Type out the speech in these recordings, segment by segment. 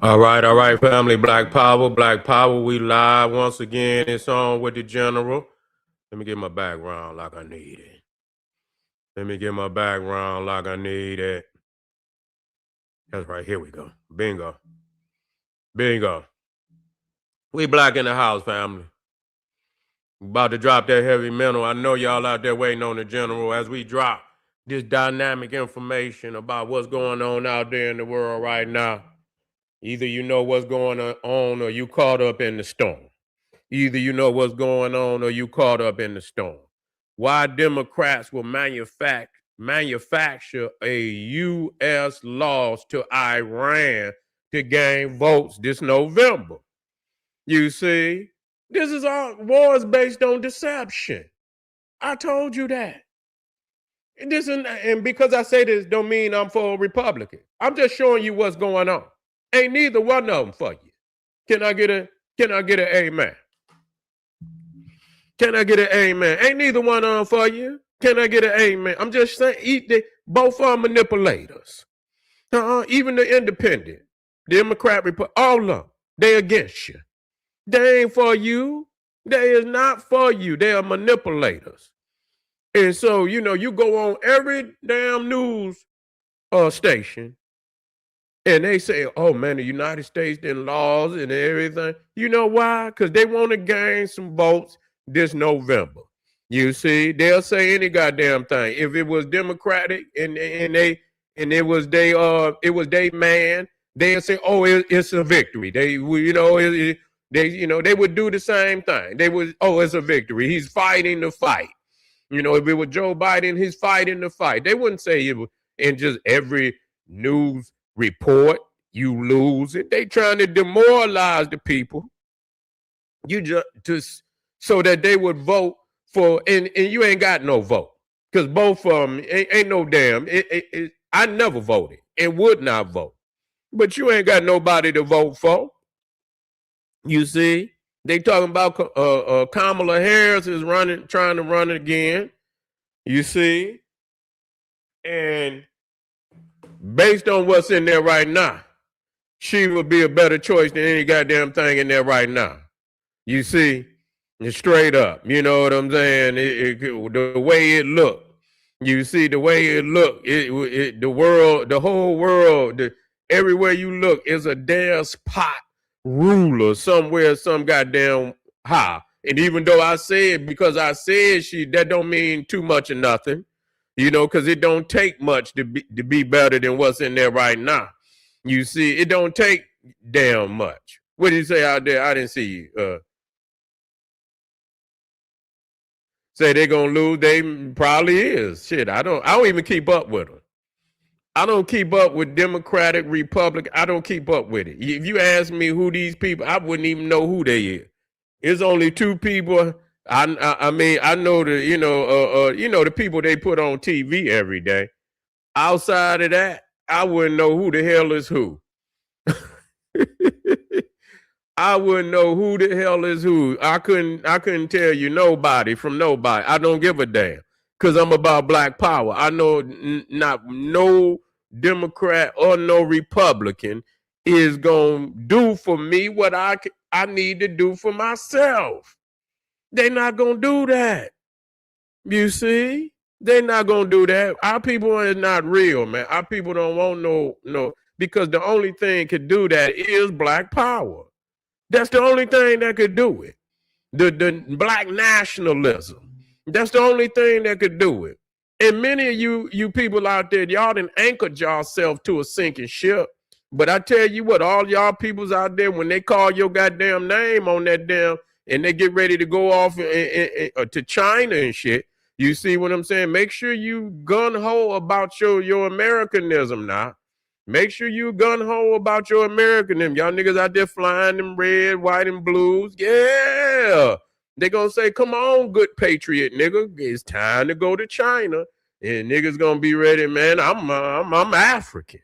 All right, family. Black Power. We live once again. It's on with the general. Let me get my background like I need it. That's right. Here we go. Bingo. Bingo. We black in the house, family. We about to drop that heavy metal. I know y'all out there waiting on the general as we drop this dynamic information about what's going on out there in the world right now. Either you know what's going on or you caught up in the storm. Either you know what's going on or you caught up in the storm. Why Democrats will manufacture a U.S. loss to Iran to gain votes this November. You see, this is all wars based on deception. I told you that. And because I say this don't mean I'm for a Republican. I'm just showing you what's going on. Ain't neither one of them for you. Can I get an amen? Can I get an amen? Ain't neither one of them for you. Can I get an amen? I'm just saying, both are manipulators. Even the independent, Democrat, all of them, they against you. They ain't for you. They is not for you. They are manipulators. And so, you go on every damn news station and they say, oh man, the United States did laws and everything. You know why? Because they want to gain some votes this November. You see, they'll say any goddamn thing. If it was Democratic and it was they man, they'll say, oh, it's a victory. They would do the same thing. They would, oh, it's a victory. He's fighting the fight. If it was Joe Biden, he's fighting the fight. They wouldn't say it was in just every news report you lose it. They trying to demoralize the people. So that they would vote for, and you ain't got no vote because both of them ain't no damn. I never voted and would not vote, but you ain't got nobody to vote for. You see, they talking about Kamala Harris is trying to run again. You see, and based on what's in there right now, she would be a better choice than any goddamn thing in there right now. You see, straight up, you know what I'm saying? The way it looked, you see, the way it looked, the whole world, everywhere you look is a despot ruler somewhere, some goddamn how. And even though I said, because I said that don't mean too much of nothing, because it don't take much to be better than what's in there right now. You see, it don't take damn much. What did you say out there? I didn't see you. Say they're gonna lose. They probably is. Shit, I don't even keep up with them. I don't keep up with Democratic, Republican. I don't keep up with it. If you ask me who these people, I wouldn't even know who they is. It's only two people. I mean, I know the people they put on TV every day. Outside of that, I wouldn't know who the hell is who. I wouldn't know who the hell is who. I couldn't tell you nobody from nobody. I don't give a damn because I'm about black power. I know not no Democrat or no Republican is gonna do for me what I need to do for myself. They're not gonna do that. You see, they're not gonna do that. Our people is not real, man. Our people don't want no because the only thing could do that is black power. That's the only thing that could do it. The black nationalism. That's the only thing that could do it. And many of you people out there, y'all done anchored yourself to a sinking ship. But I tell you what, all y'all peoples out there, when they call your goddamn name on that damn, and they get ready to go off to China and shit, you see what I'm saying? Make sure you gun-ho about your Americanism now. Make sure you gun-ho about your Americanism. Y'all niggas out there flying them red, white, and blues. Yeah. They gonna say, come on, good patriot, nigga. It's time to go to China. And niggas gonna be ready, man. I'm African.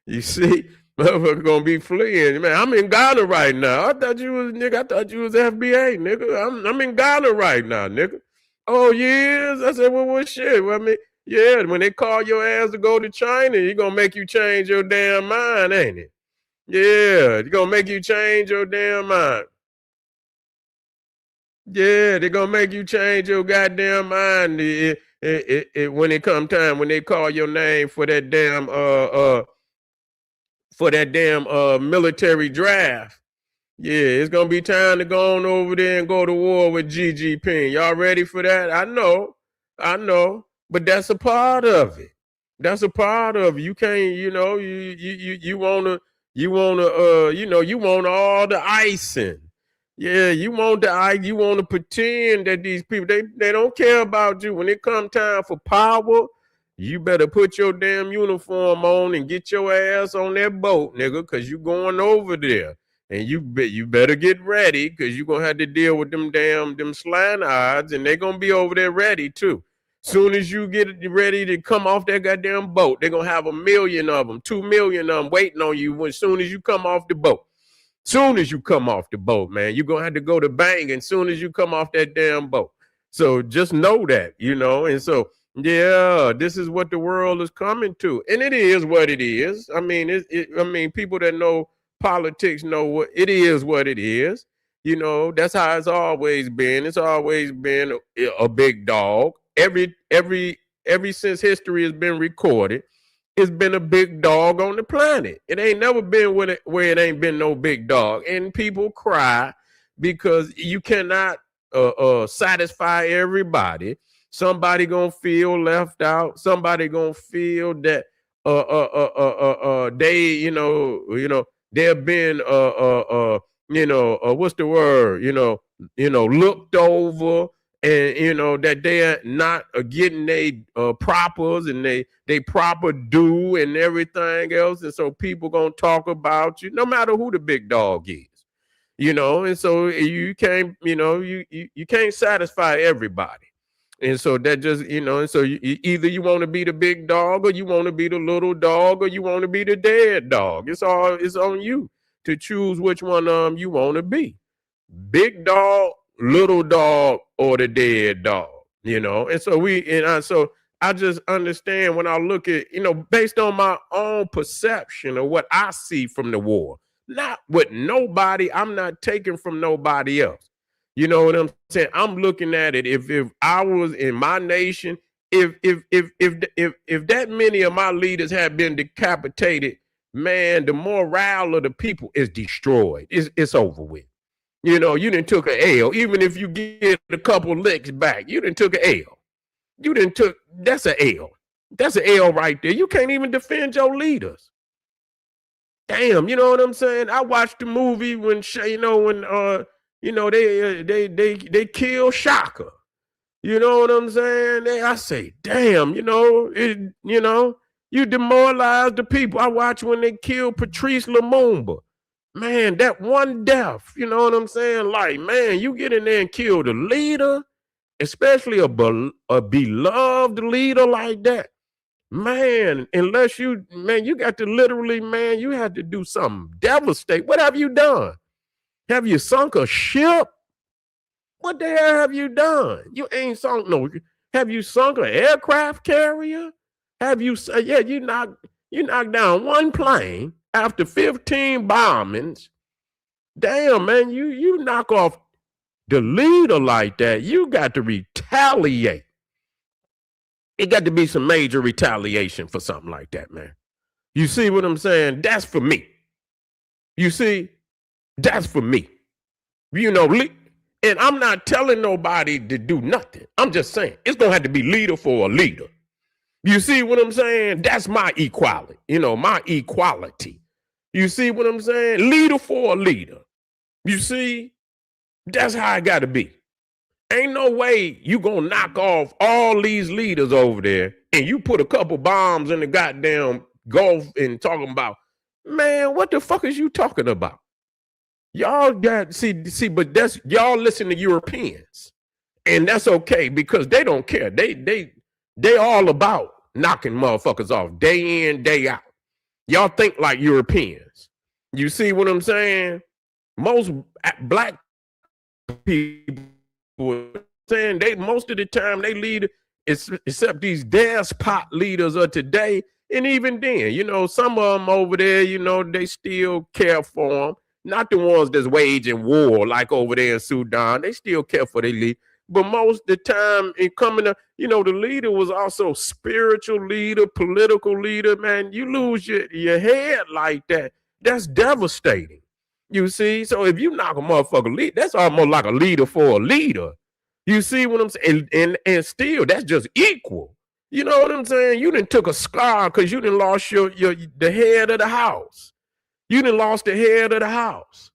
You see? Motherfucker gonna be fleeing. Man, I'm in Ghana right now. I thought you was FBA, nigga. I'm in Ghana right now, nigga. Oh, yes? I said, well shit. Well, I mean, Yeah, when they call your ass to go to China, you're gonna make you change your damn mind, ain't it? Yeah, they're gonna make you change your damn mind. Yeah, they're gonna make you change your goddamn mind when it come time when they call your name for that damn military draft. Yeah, it's gonna be time to go on over there and go to war with Xi Jinping. Y'all ready for that? I know, but that's a part of it. That's a part of it. You can't, you wanna, you want all the icing. Yeah, you want the ice. You want to pretend that these people they don't care about you when it come time for power. You better put your damn uniform on and get your ass on that boat, nigga, because you going over there. And you better get ready because you're going to have to deal with them slant odds, and they're going to be over there ready too. Soon as you get ready to come off that goddamn boat, they're going to have 1 million of them, 2 million of them waiting on you as soon as you come off the boat. Soon as you come off the boat, man, you're going to have to go to bang as soon as you come off that damn boat. So just know that, and so, yeah, this is what the world is coming to. And it is what it is. I mean, people that know politics know what it is. That's how it's always been. It's always been a big dog. Every since history has been recorded, it's been a big dog on the planet. It ain't never been where it ain't been no big dog. And people cry because you cannot satisfy everybody. Somebody gonna feel left out. Somebody gonna feel that they they've been what's the word looked over, and that they're not getting their propers and they proper due and everything else, and so people gonna talk about you no matter who the big dog is, and so you can't you can't satisfy everybody. And so that just, and so either you want to be the big dog or you want to be the little dog or you want to be the dead dog. It's on you to choose which one you want to be. Big dog, little dog, or the dead dog, And so I just understand when I look at, based on my own perception of what I see from the war, not what I'm not taking from nobody else. You know what I'm saying? I'm looking at it. If I was in my nation, if that many of my leaders had been decapitated, man, the morale of the people is destroyed. It's over with. You done took an L. Even if you get a couple licks back, you done took an L. That's an L. That's an L right there. You can't even defend your leaders. Damn, you know what I'm saying? I watched the movie when they kill Shaka. You know what I'm saying? I say, damn, you demoralize the people. I watched when they killed Patrice Lumumba. Man, that one death, you know what I'm saying? Like, man, you get in there and kill the leader, especially a beloved leader like that. Man, unless you got to literally, man, you had to do something devastating. What have you done? Have you sunk a ship? What the hell have you done? You ain't sunk no. Have you sunk an aircraft carrier? Have you? You knocked down one plane after 15 bombings. Damn, man, you knock off the leader like that. You got to retaliate. It got to be some major retaliation for something like that, man. You see what I'm saying? That's for me. You see, that's for me. And I'm not telling nobody to do nothing. I'm just saying it's going to have to be leader for a leader. You see what I'm saying? That's my equality, my equality. You see what I'm saying? Leader for a leader. You see, that's how it got to be. Ain't no way you going to knock off all these leaders over there and you put a couple bombs in the goddamn Gulf and talking about, man, what the fuck is you talking about? Y'all got but that's y'all listen to Europeans, and that's okay because they don't care. They all about knocking motherfuckers off day in, day out. Y'all think like Europeans. You see what I'm saying? Most black people saying most of the time they lead except these despot leaders of today. And even then, some of them over there, they still care for them. Not the ones that's waging war like over there in Sudan. They still care for their leader. But most of the time in coming up, the leader was also spiritual leader, political leader. Man, you lose your head like that. That's devastating. You see? So if you knock a motherfucker leader, that's almost like a leader for a leader. You see what I'm saying? And still, that's just equal. You know what I'm saying? You done took a scar because you done lost the head of the house. You done lost the head of the house.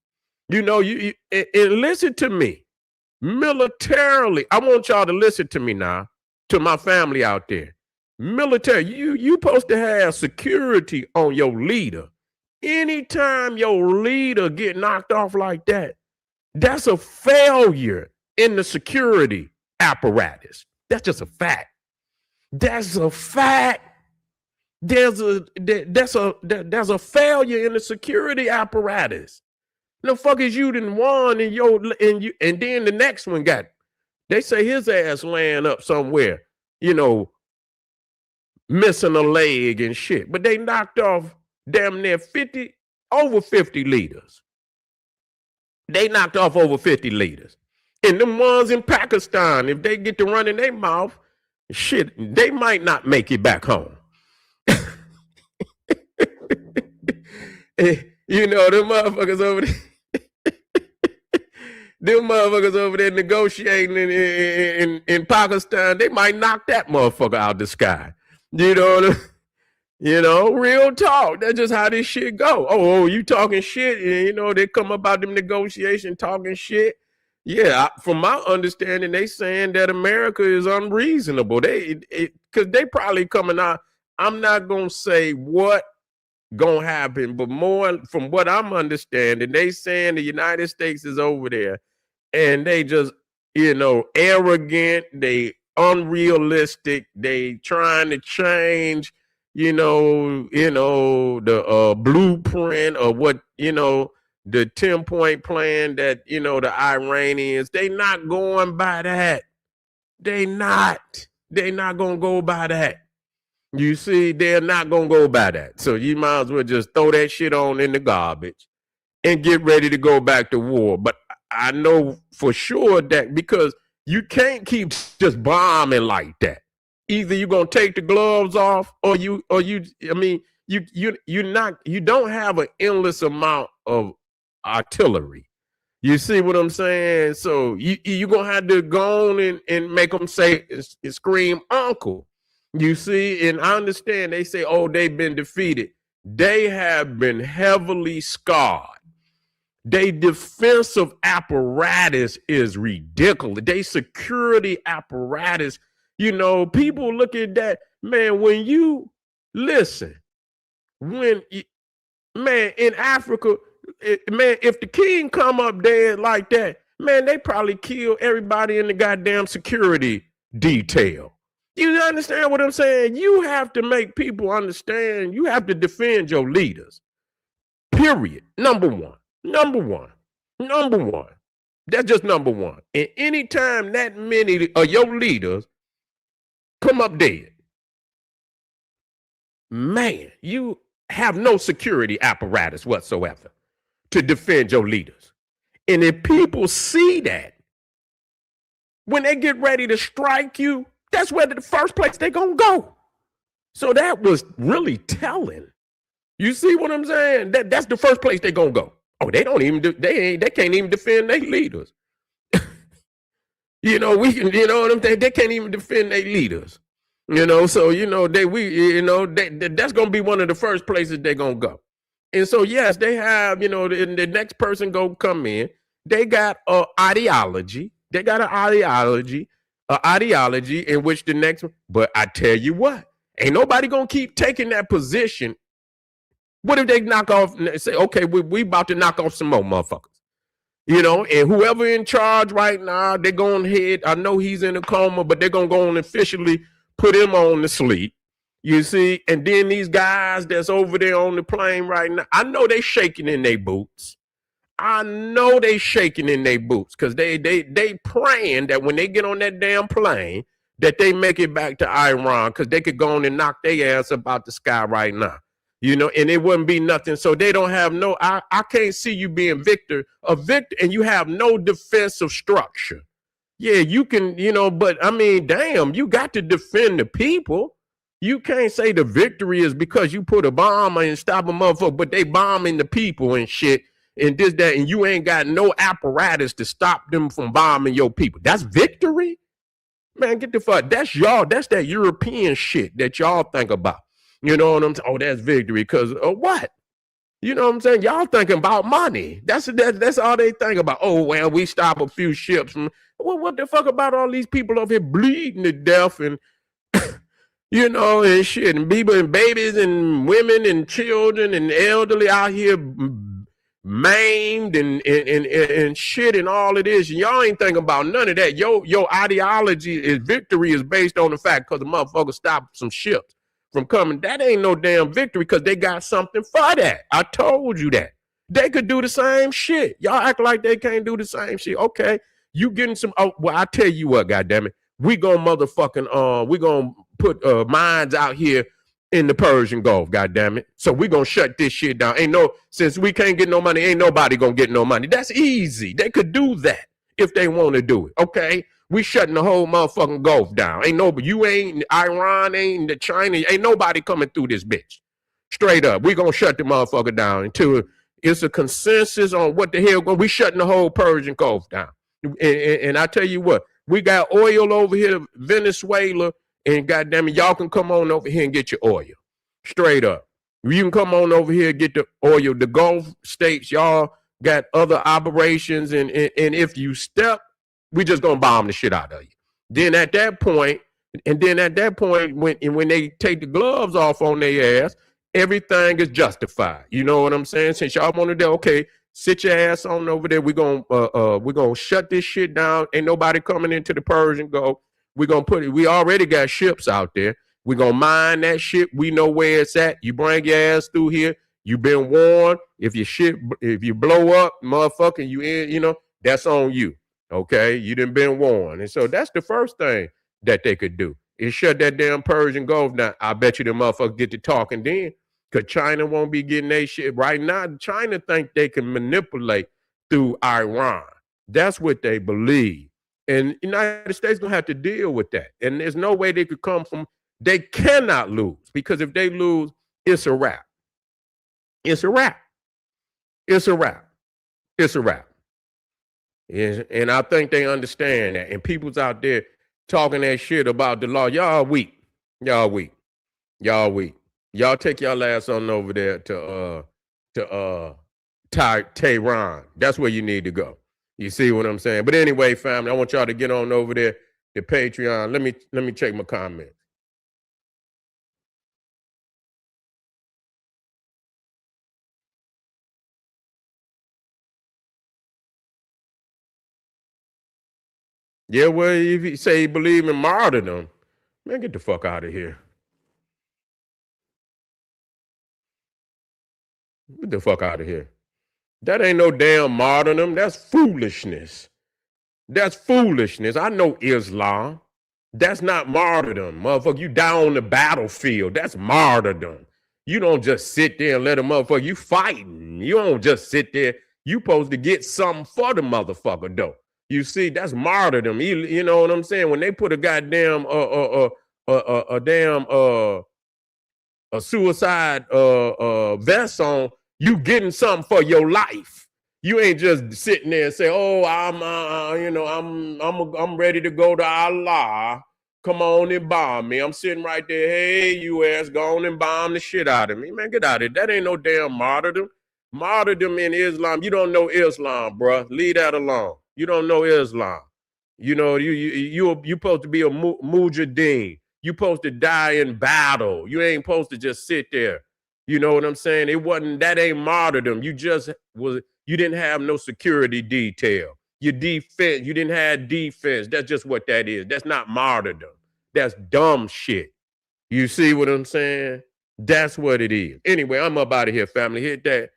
And listen to me. Militarily, I want y'all to listen to me now, to my family out there. Military, you supposed to have security on your leader. Anytime your leader get knocked off like that, that's a failure in the security apparatus. That's just a fact. That's a fact. There's a failure in the security apparatus. The fuck is you done won and then the next one got, they say his ass laying up somewhere, missing a leg and shit. But they knocked off damn near over 50 leaders. They knocked off over 50 leaders. And them ones in Pakistan, if they get to running their mouth, shit, they might not make it back home. Them motherfuckers over there. Them motherfuckers over there negotiating in Pakistan, they might knock that motherfucker out the sky. Real talk. That's just how this shit go. Oh, you talking shit? And, they come about them negotiation talking shit. Yeah, from my understanding, they saying that America is unreasonable. Because they probably coming out. I'm not gonna say what gonna happen, but more from what I'm understanding, they saying the United States is over there, and they just arrogant. They unrealistic. They trying to change. The blueprint of what the 10-point plan that, the Iranians, they not going by that. They not going to go by that. You see, they're not going to go by that. So you might as well just throw that shit on in the garbage and get ready to go back to war. But I know for sure that because you can't keep just bombing like that. Either you're going to take the gloves off or you don't have an endless amount of artillery. You see what I'm saying? So you're going to have to go on and make them say, scream, uncle. You see, and I understand they say, oh, they've been defeated. They have been heavily scarred. Their defensive apparatus is ridiculous. Their security apparatus, people look at that. Man, when you listen, in Africa, if the king come up dead like that, man, they probably kill everybody in the goddamn security detail. You understand what I'm saying? You have to make people understand. You have to defend your leaders. Period. Number one. That's just number one. And anytime that many of your leaders come up dead, man, you have no security apparatus whatsoever to defend your leaders. And if people see that, when they get ready to strike you, that's where the first place they're going to go. So that was really telling. You see what I'm saying? That's the first place they're going to go. Oh, they can't even defend their leaders. They can't even defend their leaders. So that's going to be one of the first places they're going to go. And so, yes, they have, the next person go come in. They got an ideology. They got an ideology in which the next one. But I tell you what, ain't nobody going to keep taking that position. What if they knock off and say, okay, we about to knock off some more motherfuckers? And whoever in charge right now, they're going ahead. I know he's in a coma, but they're going to go and officially put him on the sleep. You see, and then these guys that's over there on the plane right now, I know they shaking in their boots. Because they praying that when they get on that damn plane, that they make it back to Iran because they could go on and knock their ass up out the sky right now. And it wouldn't be nothing. So they don't have I can't see you being a victor, and you have no defensive structure. Yeah, you can, but I mean, damn, you got to defend the people. You can't say the victory is because you put a bomb and stop a motherfucker, but they bombing the people and shit and this, that, and you ain't got no apparatus to stop them from bombing your people. That's victory? Man, get the fuck. That's y'all. That's that European shit that y'all think about. You know what I'm saying? Oh, that's victory because of what? You know what I'm saying? Y'all thinking about money. That's all they think about. Oh, well, we stop a few ships. Well, what the fuck about all these people over here bleeding to death and and shit, and people and babies and women and children and elderly out here maimed and shit and all of this. Y'all ain't thinking about none of that. Your ideology is victory is based on the fact because the motherfucker stopped some ships from coming. That ain't no damn victory because they got something for that. I told you that. They could do the same shit. Y'all act like they can't do the same shit. Okay, you getting some, well, I tell you what, goddammit. We gonna motherfucking, we gonna put mines out here in the Persian Gulf, goddammit. So we gonna shut this shit down. Since we can't get no money, ain't nobody gonna get no money. That's easy. They could do that if they want to do it, okay? We shutting the whole motherfucking Gulf down. You ain't, Iran ain't, China, ain't nobody coming through this bitch. Straight up. We gonna shut the motherfucker down until it's a consensus on what the hell, we shutting the whole Persian Gulf down. And I tell you what, we got oil over here, Venezuela, and goddamn it, y'all can come on over here and get your oil. Straight up. You can come on over here and get the oil. The Gulf states, y'all got other operations, and if you step, we just gonna bomb the shit out of you. Then at that point, when they take the gloves off on their ass, everything is justified. You know what I'm saying? Since y'all want to do, okay, sit your ass on over there. We're gonna shut this shit down. Ain't nobody coming into the Persian Gulf. We're gonna we already got ships out there. We're gonna mine that shit. We know where it's at. You bring your ass through here. You've been warned. If you blow up, motherfucker, that's on you. Okay, you done been warned. And so that's the first thing that they could do is shut that damn Persian Gulf down. I bet you the motherfuckers get to talking then, because China won't be getting their shit. Right now, China think they can manipulate through Iran. That's what they believe. And the United States gonna have to deal with that. And there's no way they could come from, they cannot lose, because if they lose, it's a wrap. It's a wrap. It's a wrap. It's a wrap. And I think they understand that. And people's out there talking that shit about the law. Y'all weak. Y'all weak. Y'all weak. Y'all take y'all ass on over there to Tehran. That's where you need to go. You see what I'm saying? But anyway, family, I want y'all to get on over there to Patreon. Let me check my comments. Yeah, well, if you say you believe in martyrdom, man, get the fuck out of here. Get the fuck out of here. That ain't no damn martyrdom. That's foolishness. That's foolishness. I know Islam. That's not martyrdom. Motherfucker, you die on the battlefield. That's martyrdom. You don't just sit there and let a motherfucker, you fighting. You don't just sit there. You supposed to get something for the motherfucker, though. You see, that's martyrdom. You know what I'm saying? When they put a goddamn a suicide vest on, you getting something for your life. You ain't just sitting there and say, "Oh, I'm ready to go to Allah. Come on and bomb me." I'm sitting right there. Hey, U.S., go on and bomb the shit out of me, man. Get out of it. That ain't no damn martyrdom. Martyrdom in Islam. You don't know Islam, bro. Leave that alone. You don't know Islam. You know, you supposed to be a mujahideen. You supposed to die in battle. You ain't supposed to just sit there. You know what I'm saying? That ain't martyrdom. You didn't have no security detail. You didn't have defense. That's just what that is. That's not martyrdom. That's dumb shit. You see what I'm saying? That's what it is. Anyway, I'm up out of here, family. Hit that.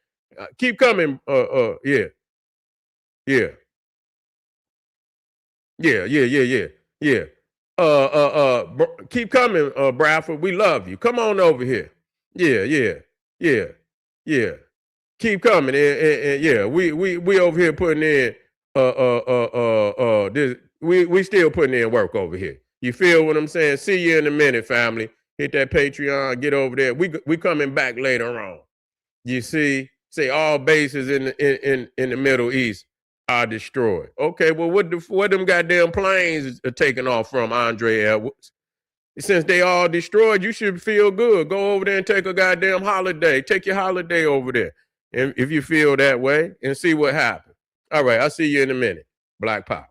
Keep coming. Yeah. Yeah. Yeah. Keep coming, Bradford. We love you. Come on over here. Yeah. Keep coming, and yeah, we over here putting in this. We still putting in work over here. You feel what I'm saying? See you in a minute, family. Hit that Patreon. Get over there. We coming back later on. You see, say all bases in the Middle East are destroyed. Okay, well, what them goddamn planes are taking off from, Andre Edwards? Since they all destroyed, you should feel good. Go over there and take a goddamn holiday. Take your holiday over there, and if you feel that way, and see what happens. All right, I'll see you in a minute. Black Power.